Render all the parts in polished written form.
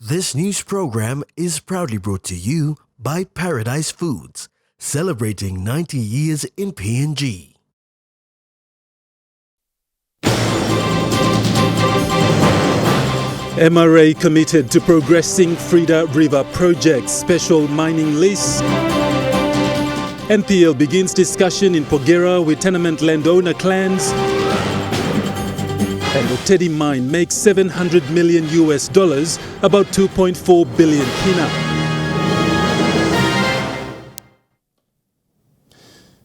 This news program is proudly brought to you by Paradise Foods, celebrating 90 years in PNG. MRA committed to progressing Frida River Project special mining lease. NPL begins discussion in Pogar with tenement landowner clans. And the Teddy mine makes $700 million, about 2.4 billion kina.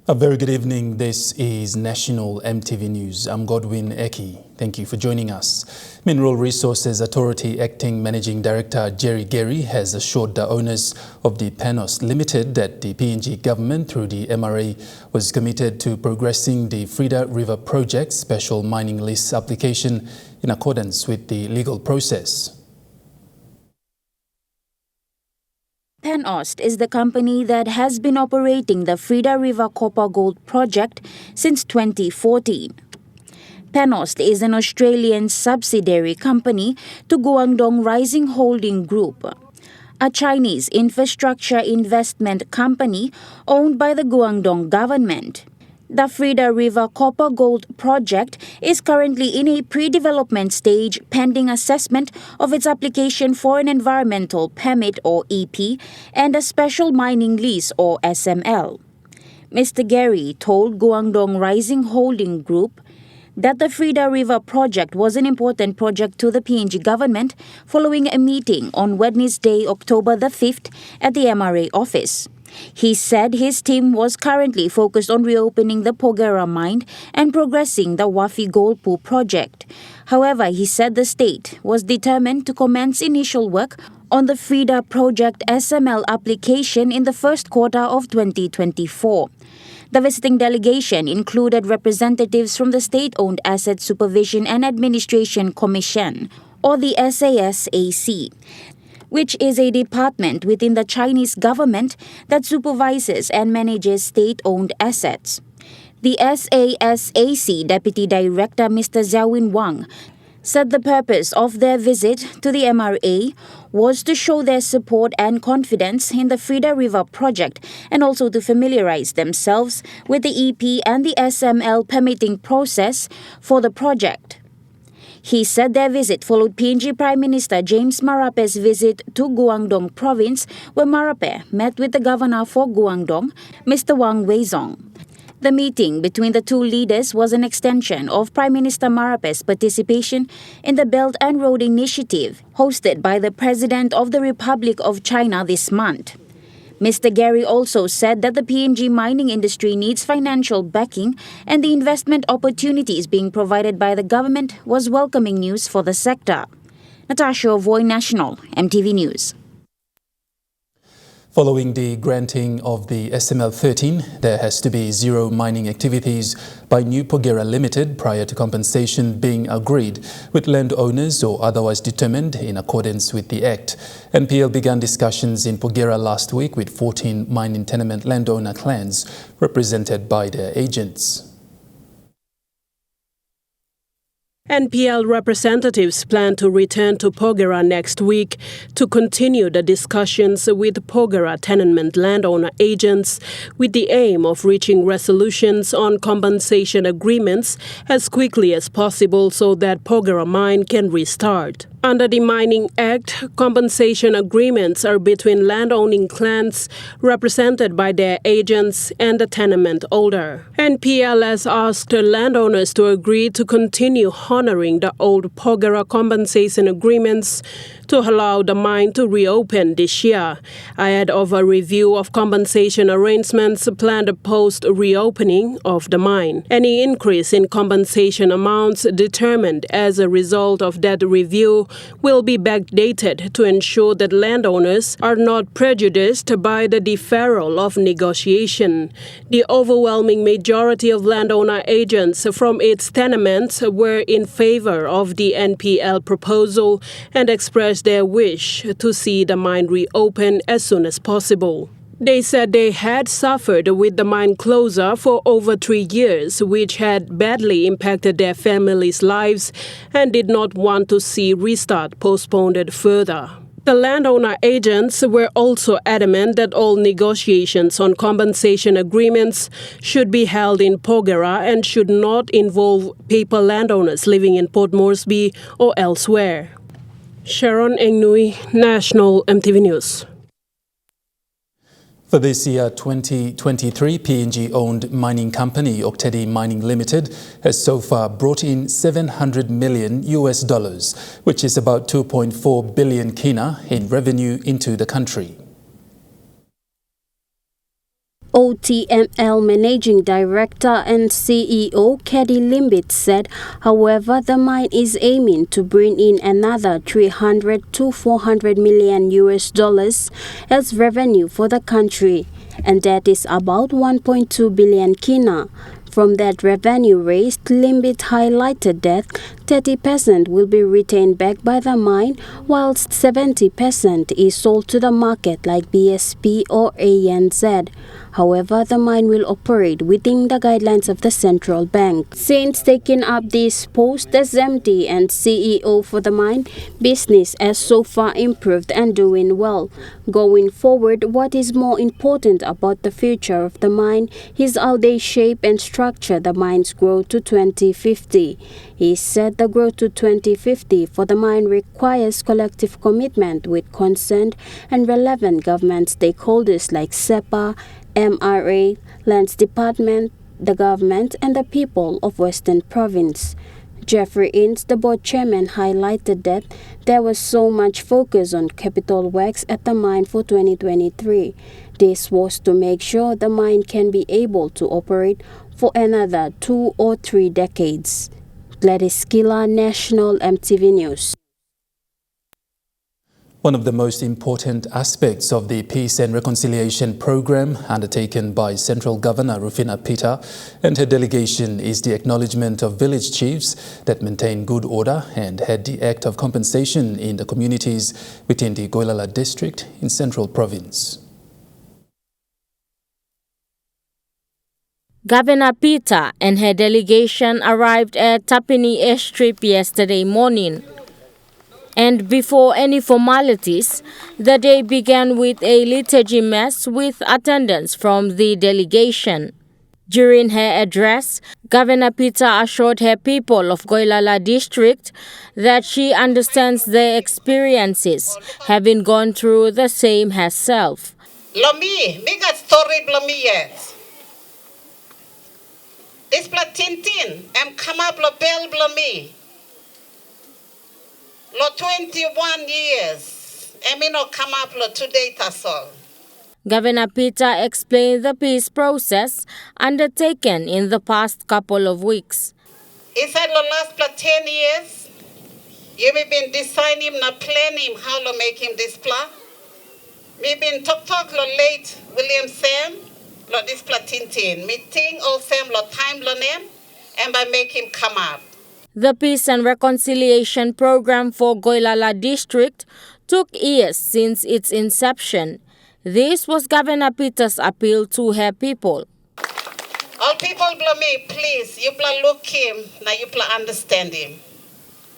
A very good evening. This is National EMTV News. I'm Godwin Eki. Thank you for joining us. Mineral Resources Authority Acting Managing Director Jerry Gary has assured the owners of the Panos Limited that the PNG government through the MRA was committed to progressing the Frida River Project special mining lease application in accordance with the legal process. Panost is the company that has been operating the Frida River Copper Gold Project since 2014. Panost is an Australian subsidiary company to Guangdong Rising Holding Group, a Chinese infrastructure investment company owned by the Guangdong government. The Frida River Copper Gold Project is currently in a pre-development stage pending assessment of its application for an environmental permit or EP and a special mining lease or SML. Mr. Gary told Guangdong Rising Holding Group that the Frida River Project was an important project to the PNG government following a meeting on Wednesday, October the 5th at the MRA office. He said his team was currently focused on reopening the Pogar mine and progressing the Wafi Gold Pool project. However, he said the state was determined to commence initial work on the Frida Project SML application in the first quarter of 2024. The visiting delegation included representatives from the State-Owned Asset Supervision and Administration Commission, or the SASAC, which is a department within the Chinese government that supervises and manages state-owned assets. The SASAC Deputy Director Mr. Xiaowin Wang said the purpose of their visit to the MRA was to show their support and confidence in the Frida River project and also to familiarize themselves with the EP and the SML permitting process for the project. He said their visit followed PNG Prime Minister James Marape's visit to Guangdong Province, where Marape met with the Governor for Guangdong, Mr. Wang Weizong. The meeting between the two leaders was an extension of Prime Minister Marape's participation in the Belt and Road Initiative, hosted by the President of the Republic of China this month. Mr. Gary also said that the PNG mining industry needs financial backing and the investment opportunities being provided by the government was welcoming news for the sector. Natasha Ovoy, National, EMTV News. Following the granting of the SML-13, there has to be zero mining activities by New Pogar Limited prior to compensation being agreed with landowners or otherwise determined in accordance with the Act. NPL began discussions in Pogar last week with 14 mining tenement landowner clans represented by their agents. NPL representatives plan to return to Pogar next week to continue the discussions with Pogar tenement landowner agents with the aim of reaching resolutions on compensation agreements as quickly as possible so that Pogar mine can restart. Under the Mining Act, compensation agreements are between landowning clans represented by their agents and the tenement holder. NPL has asked landowners to agree to continue honoring the old Pogar compensation agreements to allow the mine to reopen this year, ahead of a review of compensation arrangements planned post-reopening of the mine. Any increase in compensation amounts determined as a result of that review will be backdated to ensure that landowners are not prejudiced by the deferral of negotiation. The overwhelming majority of landowner agents from its tenements were in favor of the NPL proposal and expressed their wish to see the mine reopen as soon as possible. They said they had suffered with the mine closure for over 3 years, which had badly impacted their families' lives and did not want to see restart postponed further. The landowner agents were also adamant that all negotiations on compensation agreements should be held in Pogar and should not involve people landowners living in Port Moresby or elsewhere. Sharon Engnui, National EMTV News. For this year 2023, PNG-owned mining company Oktedi Mining Limited has so far brought in $700 million, which is about 2.4 billion kina in revenue into the country. OTML Managing Director and CEO Keddy Limbit said, however, the mine is aiming to bring in another $300 to $400 million as revenue for the country, and that is about 1.2 billion kina. From that revenue raised, Limbit highlighted that 30% will be retained back by the mine, whilst 70% is sold to the market like BSP or ANZ. However, the mine will operate within the guidelines of the central bank. Since taking up this post as MD and CEO for the mine, business has so far improved and doing well. Going forward, what is more important about the future of the mine is how they shape and structure the mine's growth to 2050. He said the growth to 2050 for the mine requires collective commitment with concerned and relevant government stakeholders like SEPA, MRA, Lands Department, the government, and the people of Western Province. Jeffrey Ince, the board chairman, highlighted that there was so much focus on capital works at the mine for 2023. This was to make sure the mine can be able to operate for another 2 or 3 decades. Gladys Kila, National EMTV News. One of the most important aspects of the Peace and Reconciliation Program undertaken by Central Governor Rufina Peter and her delegation is the acknowledgement of village chiefs that maintain good order and had the act of compensation in the communities within the Goilala District in Central Province. Governor Peter and her delegation arrived at Tapini Airstrip yesterday morning. And before any formalities, the day began with a liturgy mass with attendance from the delegation. During her address, Governor Peter assured her people of Goilala District that she understands their experiences, having gone through the same herself. Lomi, me got story Lomi yet. This platintin, come up lo bell Lomi. Lo 21 years, me no come up lo today tasol. Governor Peter explained the peace process undertaken in the past couple of weeks. He said lo last 10 years, you may been design him na plan him how to make him this plan. Me been talk lo late William Sam lo this platintin. Me think all Sam lo time lo name and by make him come up. The Peace and Reconciliation Program for Goilala District took years since its inception. This was Governor Peter's appeal to her people. All people blow me, please, you blah look him, now you blah understand him.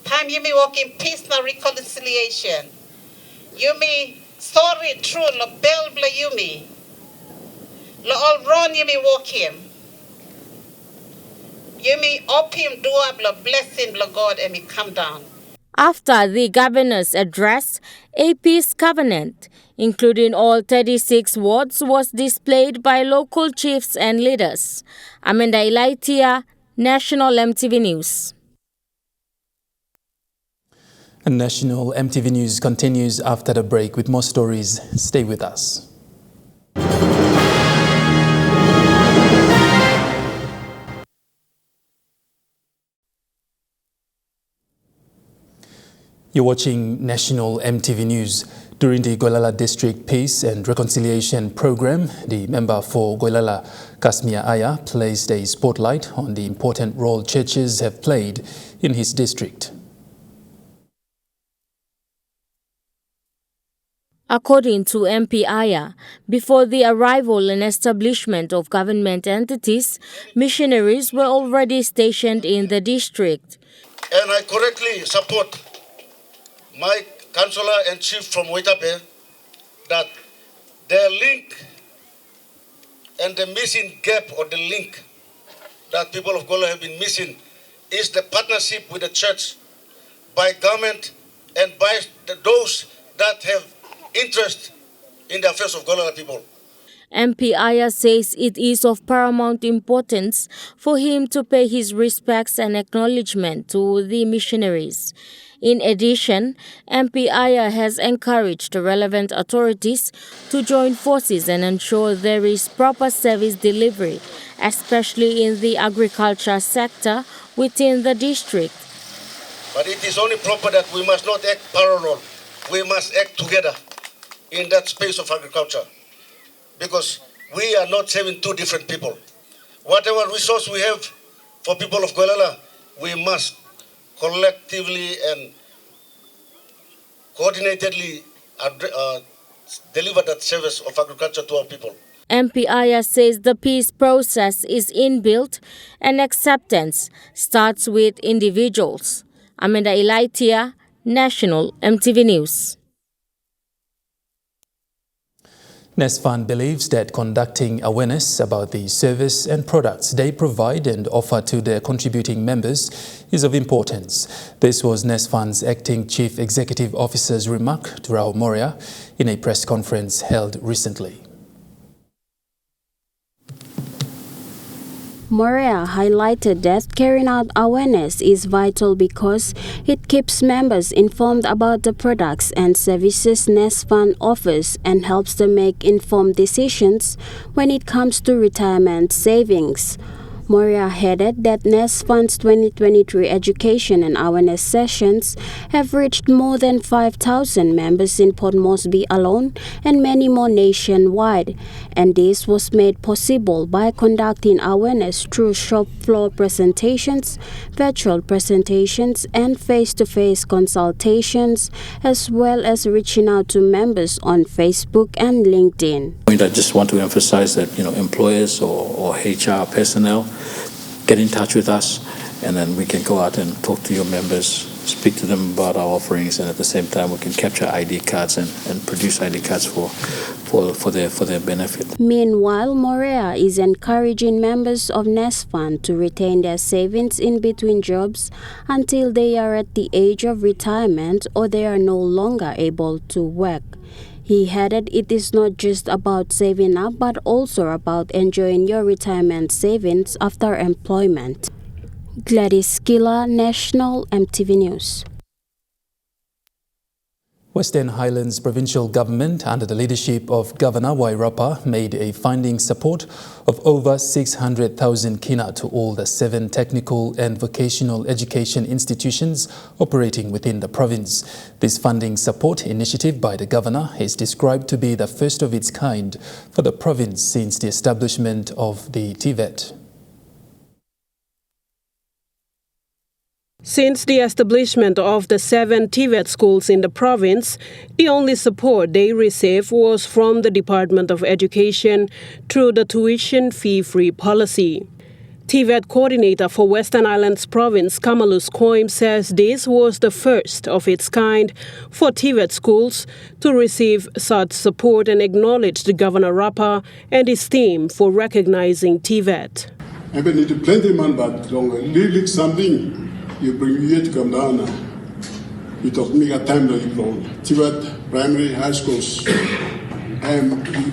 Time you me walk in peace and reconciliation. You me sorry true, lo bell blow you me. Lo all wrong you me walk him. You me up him, do up, bless him, God, and me come down. After the governor's address, a peace covenant, including all 36 wards, was displayed by local chiefs and leaders. Amanda Ilaitia, National EMTV News. And National EMTV News continues after the break with more stories. Stay with us. You're watching National EMTV News. During the Goilala District Peace and Reconciliation Program, the member for Goilala, Kasmia Aya, placed a spotlight on the important role churches have played in his district. According to MP Aya, before the arrival and establishment of government entities, missionaries were already stationed in the district. And I correctly support my councillor and chief from Waitape that the link and the missing gap or the link that people of Golo have been missing is the partnership with the church by government and by those that have interest in the affairs of Golo people. MP Aya says it is of paramount importance for him to pay his respects and acknowledgement to the missionaries. In addition, MP Aya has encouraged the relevant authorities to join forces and ensure there is proper service delivery, especially in the agriculture sector within the district. But it is only proper that we must not act parallel. We must act together in that space of agriculture, because we are not serving two different people. Whatever resource we have for people of Guelala, we must collectively and coordinatedly deliver that service of agriculture to our people. MP Aya says the peace process is inbuilt and acceptance starts with individuals. Amanda Elaitia, National MTV News. NES Fund believes that conducting awareness about the service and products they provide and offer to their contributing members is of importance. This was NES Fund's Acting Chief Executive Officer's remark to Raul Moria in a press conference held recently. Moria highlighted that carrying out awareness is vital because it keeps members informed about the products and services NES Fund offers and helps them make informed decisions when it comes to retirement savings. Moria added that NES Fund's 2023 education and awareness sessions have reached more than 5,000 members in Port Moresby alone and many more nationwide, and this was made possible by conducting awareness through shop floor presentations, virtual presentations, and face-to-face consultations, as well as reaching out to members on Facebook and LinkedIn. I just want to emphasize that employers or HR personnel get in touch with us, and then we can go out and talk to your members, speak to them about our offerings, and at the same time we can capture ID cards and produce ID cards for their benefit. Meanwhile, Morea is encouraging members of NES Fund to retain their savings in between jobs until they are at the age of retirement or they are no longer able to work. He added it is not just about saving up but also about enjoying your retirement savings after employment. Gladys Gila, National MTV News. Western Highlands Provincial Government, under the leadership of Governor Wairapa, made a funding support of over 600,000 kina to all the 7 technical and vocational education institutions operating within the province. This funding support initiative by the Governor is described to be the first of its kind for the province since the establishment of the TVET. Since the establishment of the 7 TVET schools in the province, the only support they received was from the Department of Education through the tuition fee-free policy. TVET coordinator for Western Islands Province, Kamalus Koim, says this was the first of its kind for TVET schools to receive such support and acknowledged Governor Rapa and his team for recognizing TVET. I need to plenty man, but really something. You bring you to come down. You talk me at time that you grow. TVET, primary, high schools.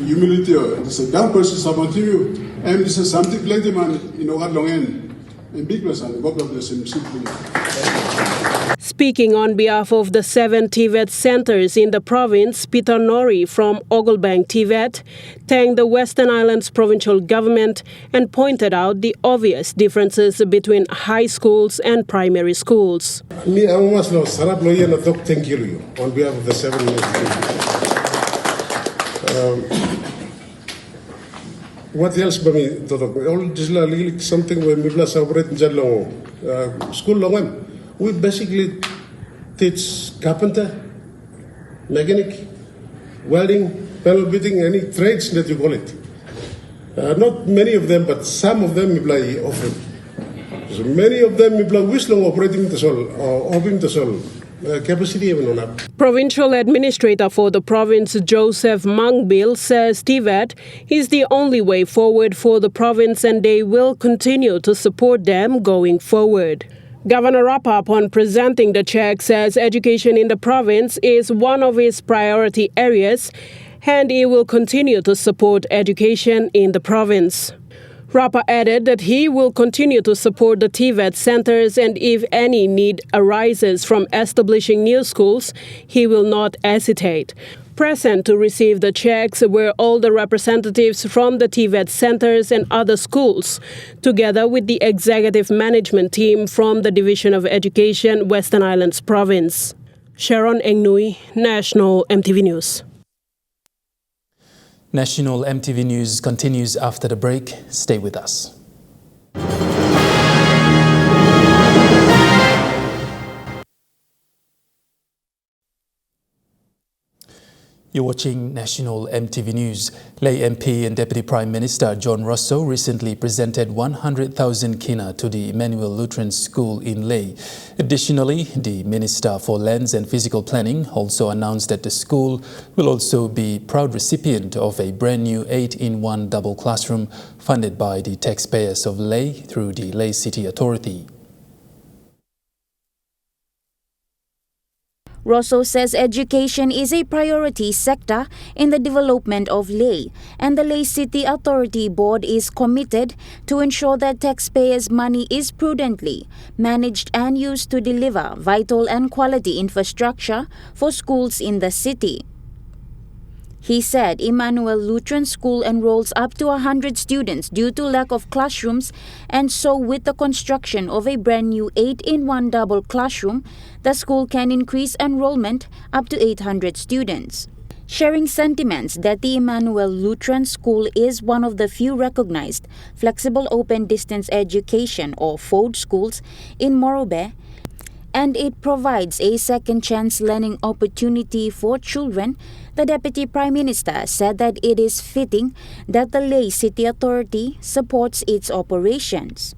Humility, this is a down person about you. And this is something plenty man, what long end. And big person, God bless him simply. Speaking on behalf of the 7 TVET centers in the province, Peter Nori from Oglebank TVET thanked the Western Islands provincial government and pointed out the obvious differences between high schools and primary schools. Me, I almost know, Sarap Loya na talk thank you on behalf of the 7 what else by me to talk? All this like something when we plus operate in school long. We basically teach carpenter, mechanic, welding, panel beating, any trades that you call it. Not many of them, but some of them we often. So many of them we wish long operating the soul or opening the soul. capacity even on. Provincial Administrator for the province, Joseph Mangbil, says TVET is the only way forward for the province and they will continue to support them going forward. Governor Rapa, upon presenting the check, says education in the province is one of his priority areas and he will continue to support education in the province. Rapa added that he will continue to support the TVET centers and if any need arises from establishing new schools, he will not hesitate. Present to receive the checks were all the representatives from the TVET centers and other schools, together with the executive management team from the Division of Education, Western Highlands Province. Sharon Engnui, National EMTV News. National EMTV News continues after the break. Stay with us. You're watching National EMTV News. Lay MP and Deputy Prime Minister John Russo recently presented 100,000 kina to the Emmanuel Lutheran School in Lay. Additionally, the Minister for Lands and Physical Planning also announced that the school will also be proud recipient of a brand new 8-in-1 double classroom funded by the taxpayers of Lay through the Lay City Authority. Rosso says education is a priority sector in the development of Lay, and the Lay City Authority Board is committed to ensure that taxpayers' money is prudently managed and used to deliver vital and quality infrastructure for schools in the city. He said Emmanuel Lutheran School enrolls up to 100 students due to lack of classrooms, and so with the construction of a brand new 8-in-1 double classroom, the school can increase enrollment up to 800 students. Sharing sentiments that the Emmanuel Lutheran School is one of the few recognized flexible open distance education or FODE schools in Morobe, and it provides a second chance learning opportunity for children, the Deputy Prime Minister said that it is fitting that the Lay City Authority supports its operations.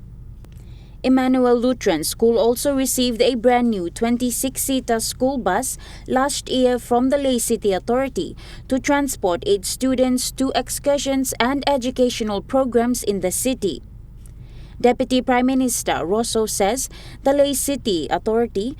Emmanuel Lutheran School also received a brand new 26-seater school bus last year from the Lay City Authority to transport its students to excursions and educational programs in the city. Deputy Prime Minister Rosso says the Lay City Authority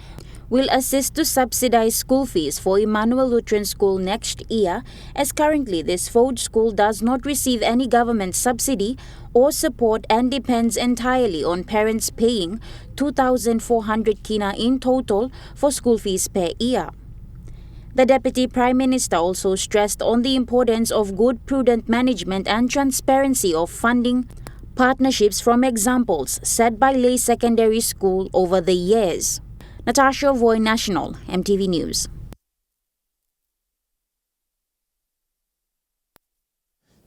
will assist to subsidize school fees for Emmanuel Lutheran School next year, as currently this FODE school does not receive any government subsidy or support and depends entirely on parents paying 2,400 kina in total for school fees per year. The Deputy Prime Minister also stressed on the importance of good prudent management and transparency of funding partnerships from examples set by Lay Secondary School over the years. Natasha Voy, National EMTV News.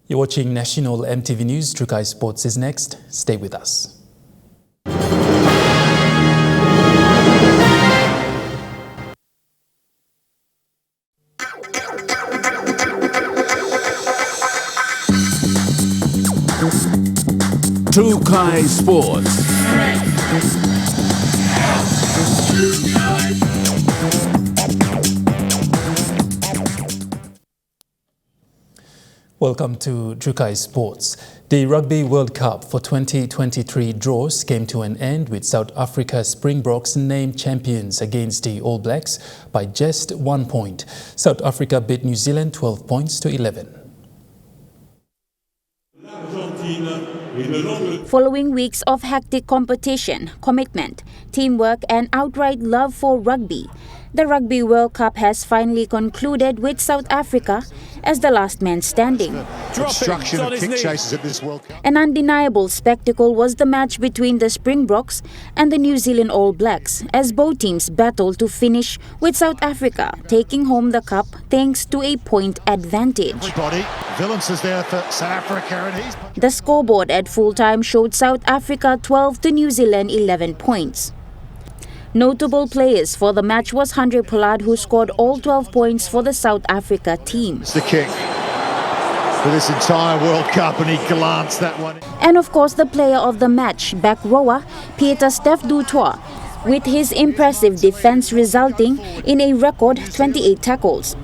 You're watching National EMTV News. Trukai Sports is next. Stay with us. Trukai Sports. Welcome to Trukai Sports. The Rugby World Cup for 2023 draws came to an end with South Africa Springboks named champions against the All Blacks by just 1 point. South Africa beat New Zealand 12 points to 11. Following weeks of hectic competition, commitment, teamwork and outright love for rugby, the Rugby World Cup has finally concluded with South Africa as the last man standing. Obstruction of kick chases at this World Cup. An undeniable spectacle was the match between the Springboks and the New Zealand All Blacks, as both teams battled to finish with South Africa taking home the cup thanks to a point advantage. Everybody, Villens is there for South Africa, and he's... The scoreboard at full-time showed South Africa 12 to New Zealand 11 points. Notable players for the match was Andre Pollard, who scored all 12 points for the South Africa team. It's the king for this entire World Cup, and he glanced that one. And of course, the player of the match, back rower Pieter Steph Dutoit, with his impressive defense resulting in a record 28 tackles.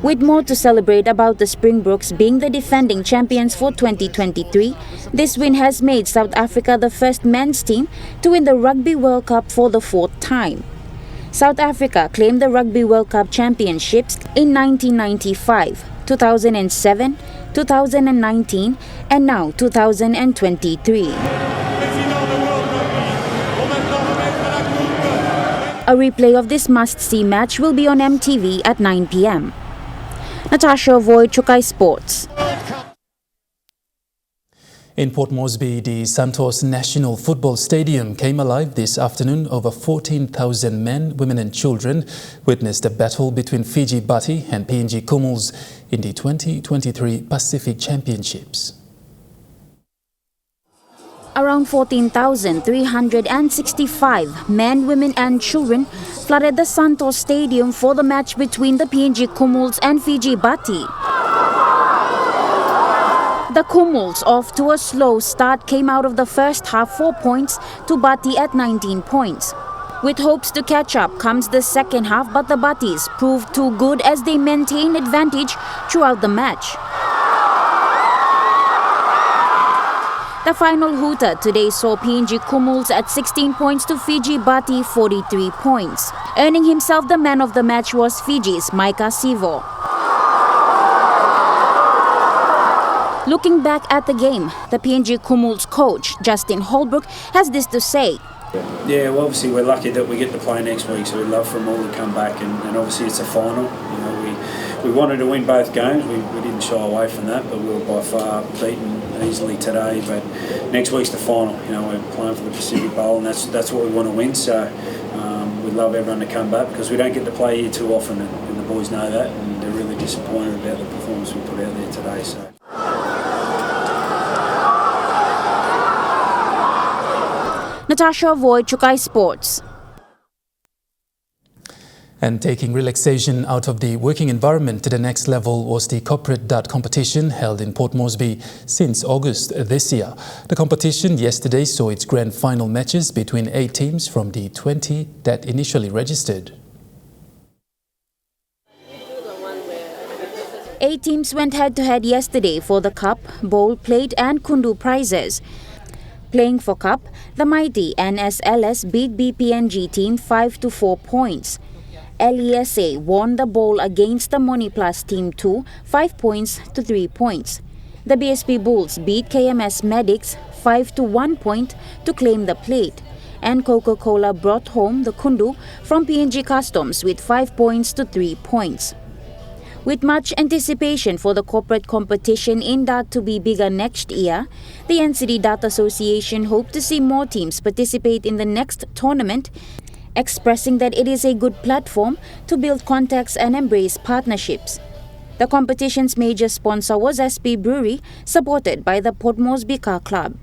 With more to celebrate about the Springboks being the defending champions for 2023, this win has made South Africa the first men's team to win the Rugby World Cup for the 4th time. South Africa claimed the Rugby World Cup championships in 1995, 2007, 2019 and now 2023. A replay of this must-see match will be on EMTV at 9 p.m. Natasha Void, Chukai Sports. In Port Moresby, the Santos National Football Stadium came alive this afternoon. Over 14,000 men, women and children witnessed a battle between Fiji Bati and PNG Kumuls in the 2023 Pacific Championships. Around 14,365 men, women and children flooded the Santos Stadium for the match between the PNG Kumuls and Fiji Bati. The Kumuls, off to a slow start, came out of the first half 4 points to Bati at 19 points. With hopes to catch up comes the second half, but the Batis proved too good as they maintained advantage throughout the match. The final hooter today saw PNG Kumuls at 16 points to Fiji Bati 43 points. Earning himself the man of the match was Fiji's Micah Sivo. Looking back at the game, the PNG Kumuls coach, Justin Holbrook, has this to say. Yeah, well, obviously we're lucky that we get to play next week, so we'd love for them all to come back, and obviously it's a final. You know, we wanted to win both games. We didn't shy away from that, but we were by far beaten easily today. But next week's the final. You know, we're playing for the Pacific Bowl, and that's what we want to win. So we'd love everyone to come back because we don't get to play here too often, and the boys know that, and they're really disappointed about the performance we put out there today. So. Natasha Void, Chukai Sports. And taking relaxation out of the working environment to the next level was the corporate dart competition held in Port Moresby since August this year. The competition yesterday saw its grand final matches between 8 teams from the 20 that initially registered. 8 teams went head-to-head yesterday for the Cup, Bowl, Plate and Kundu prizes. Playing for Cup, the mighty NSLS beat BPNG team 5-4 points. LESA won the bowl against the Moniplus team 2, 5 points to 3 points. The BSP Bulls beat KMS Medics 5-1 point to claim the plate. And Coca-Cola brought home the Kundu from PNG Customs with 5 points to 3 points. With much anticipation for the corporate competition in Dart to be bigger next year, the NCD Dart Association hoped to see more teams participate in the next tournament, expressing that it is a good platform to build contacts and embrace partnerships. The competition's major sponsor was SP Brewery, supported by the Port Moresby Car Club.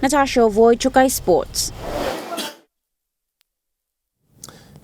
Natasha Void, Chukai Sports.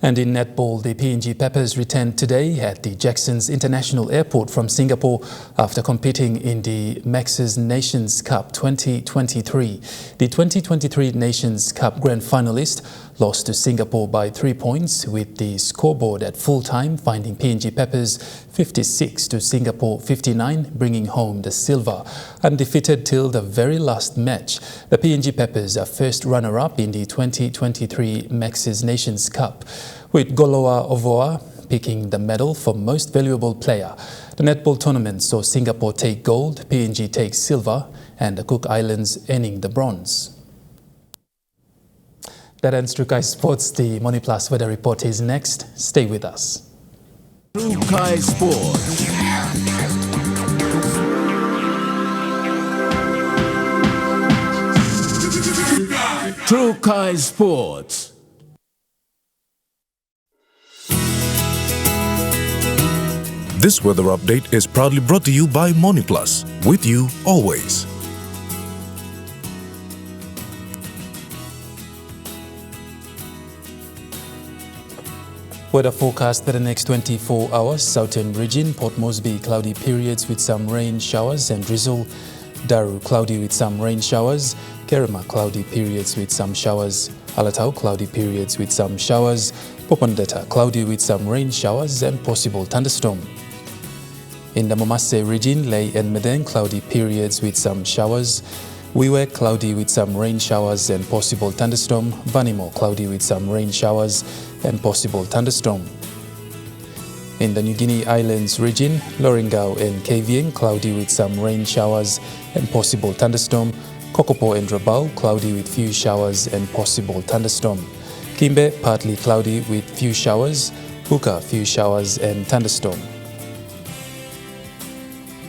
And in netball, the PNG Peppers returned today at the Jackson's International Airport from Singapore after competing in the Max's Nations Cup 2023. The 2023 Nations Cup grand finalist lost to Singapore by 3 points, with the scoreboard at full time finding PNG Peppers 56 to Singapore 59, bringing home the silver. Undefeated till the very last match, the PNG Peppers are first runner-up in the 2023 Max's Nations Cup, with Goloa Ovoa picking the medal for most valuable player. The netball tournament saw Singapore take gold, PNG take silver, and the Cook Islands earning the bronze. That ends Trukai Sports. The Moniplus weather report is next. Stay with us. Trukai Sports. Trukai Sports. This weather update is proudly brought to you by Moniplus, with you always. Weather forecast for the next 24 hours. Southern region, Port Moresby, cloudy periods with some rain showers and drizzle. Daru, cloudy with some rain showers. Kerema, cloudy periods with some showers. Alatau, cloudy periods with some showers. Popondetta, cloudy with some rain showers and possible thunderstorm. In the Momase region, Ley and Medeng, cloudy periods with some showers. Wewak, cloudy with some rain showers and possible thunderstorm. Vanimo, cloudy with some rain showers and possible thunderstorm. In the New Guinea Islands region, Loringau and Kavieng, cloudy with some rain showers and possible thunderstorm. Kokopo and Rabaul, cloudy with few showers and possible thunderstorm. Kimbe, partly cloudy with few showers. Buka, few showers and thunderstorm.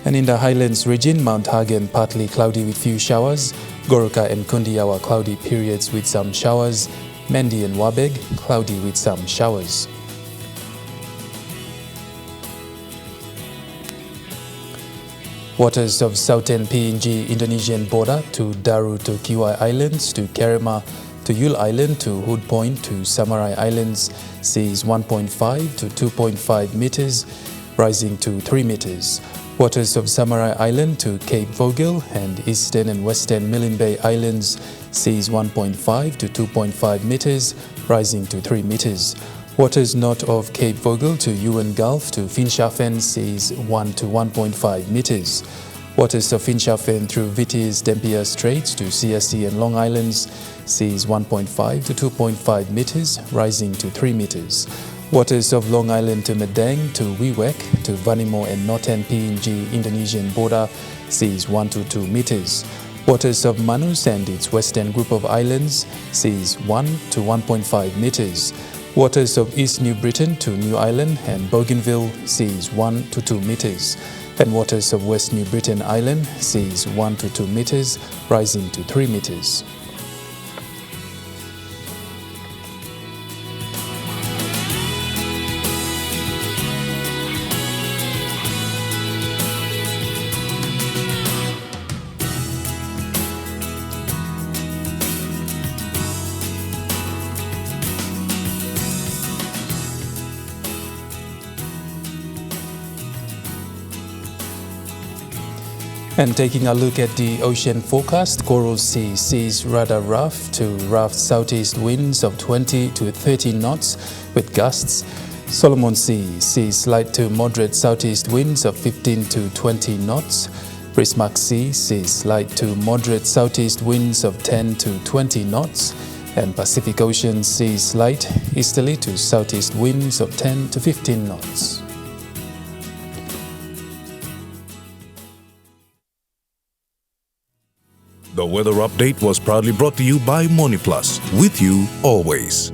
And in the Highlands region, Mount Hagen, partly cloudy with few showers. Goroka and Kundiawa, cloudy periods with some showers. Mendi and Wabeg, cloudy with some showers. Waters of southern PNG Indonesian border to Daru to Kiwai Islands to Kerema to Yule Island to Hood Point to Samarai Islands seas 1.5 to 2.5 meters, rising to 3 meters. Waters of Samarai Island to Cape Vogel and eastern and western Milne Bay Islands seas 1.5 to 2.5 meters, rising to 3 meters. Waters north of Cape Vogel to Ewan Gulf to Finschhafen seas 1 to 1.5 meters. Waters of Finschhafen through Vitis Dampier Straits to CSC and Long Islands seas 1.5 to 2.5 meters, rising to 3 meters. Waters of Long Island to Medang to Wewak to Vanimo and northern PNG Indonesian border seas 1 to 2 meters. Waters of Manus and its western group of islands seas 1 to 1.5 meters. Waters of East New Britain to New Ireland and Bougainville seas 1 to 2 meters. And waters of West New Britain Island seas 1 to 2 meters, rising to 3 meters. And taking a look at the ocean forecast, Coral Sea sees rather rough to rough southeast winds of 20 to 30 knots with gusts. Solomon Sea sees light to moderate southeast winds of 15 to 20 knots. Bismarck Sea sees light to moderate southeast winds of 10 to 20 knots. And Pacific Ocean sees light easterly to southeast winds of 10 to 15 knots. The weather update was proudly brought to you by MoneyPlus, with you always.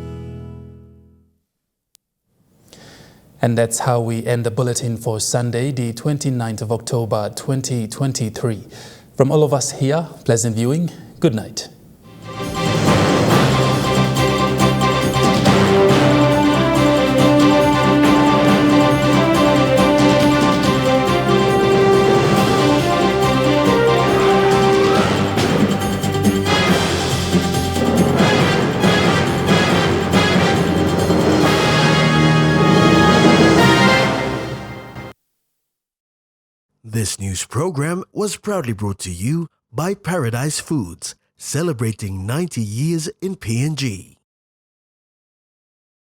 And that's how we end the bulletin for Sunday, the 29th of October 2023. From all of us here, pleasant viewing. Good night. This news program was proudly brought to you by Paradise Foods, celebrating 90 years in PNG.